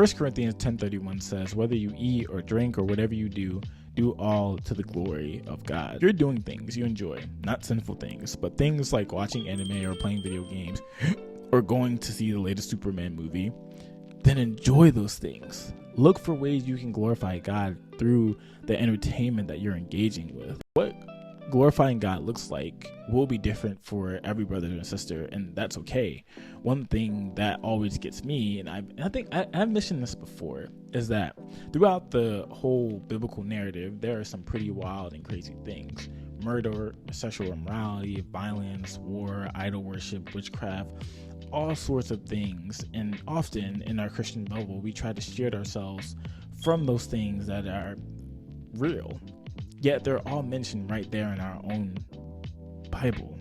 1 Corinthians 10:31 says, whether you eat or drink or whatever you do all to the glory of God. You're doing things you enjoy, not sinful things, but things like watching anime or playing video games or going to see the latest Superman movie. Then enjoy those things. Look for ways you can glorify God through the entertainment that you're engaging with. What glorifying God looks like will be different for every brother and sister, and that's okay. One thing that always gets me, and I think I've mentioned this before, is that throughout the whole biblical narrative, there are some pretty wild and crazy things. Murder, sexual immorality, violence, war, idol worship, witchcraft, all sorts of things. And often in our Christian bubble, we try to shield ourselves from those things that are real. Yet they're all mentioned right there in our own Bible.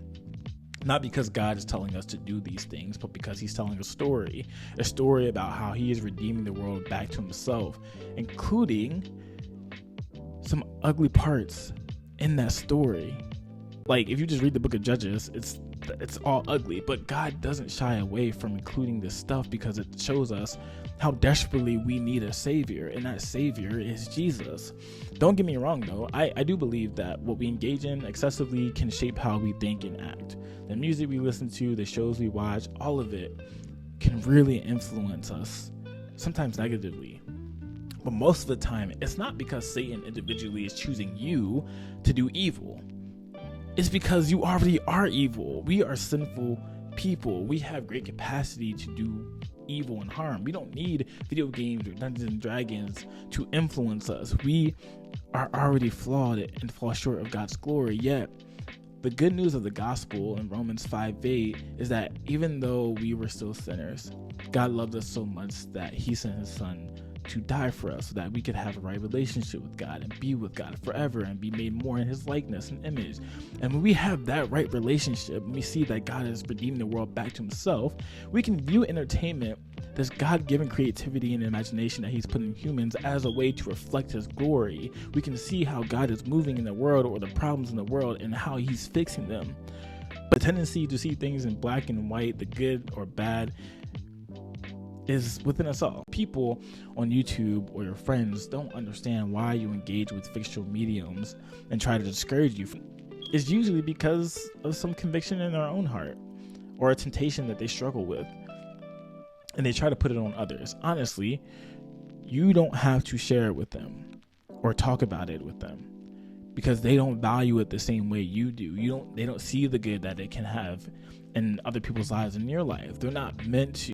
Not because God is telling us to do these things, but because he's telling a story about how he is redeeming the world back to himself, including some ugly parts in that story. Like, if you just read the book of Judges, it's all ugly, but God doesn't shy away from including this stuff because it shows us how desperately we need a savior, and that savior is Jesus. Don't get me wrong though, I do believe that what we engage in excessively can shape how we think and act. The music we listen to, the shows we watch, all of it can really influence us, sometimes negatively. But most of the time, it's not because Satan individually is choosing you to do evil. It's because you already are evil. We are sinful people. We have great capacity to do evil and harm. We don't need video games or Dungeons and Dragons to influence us. We are already flawed and fall short of God's glory. Yet, the good news of the gospel in Romans 5:8 is that even though we were still sinners, God loved us so much that he sent his son to die for us so that we could have a right relationship with God and be with God forever and be made more in his likeness and image. And when we have that right relationship, and we see that God is redeeming the world back to himself, we can view entertainment, this God-given creativity and imagination that he's put in humans, as a way to reflect his glory. We can see how God is moving in the world, or the problems in the world, and how he's fixing them. But the tendency to see things in black and white, the good or bad, is within us all. People on YouTube or your friends don't understand why you engage with fictional mediums and try to discourage you. It's usually because of some conviction in their own heart or a temptation that they struggle with, and they try to put it on others. Honestly, you don't have to share it with them or talk about it with them because they don't value it the same way you do. They don't see the good that it can have in other people's lives, in your life. They're not meant to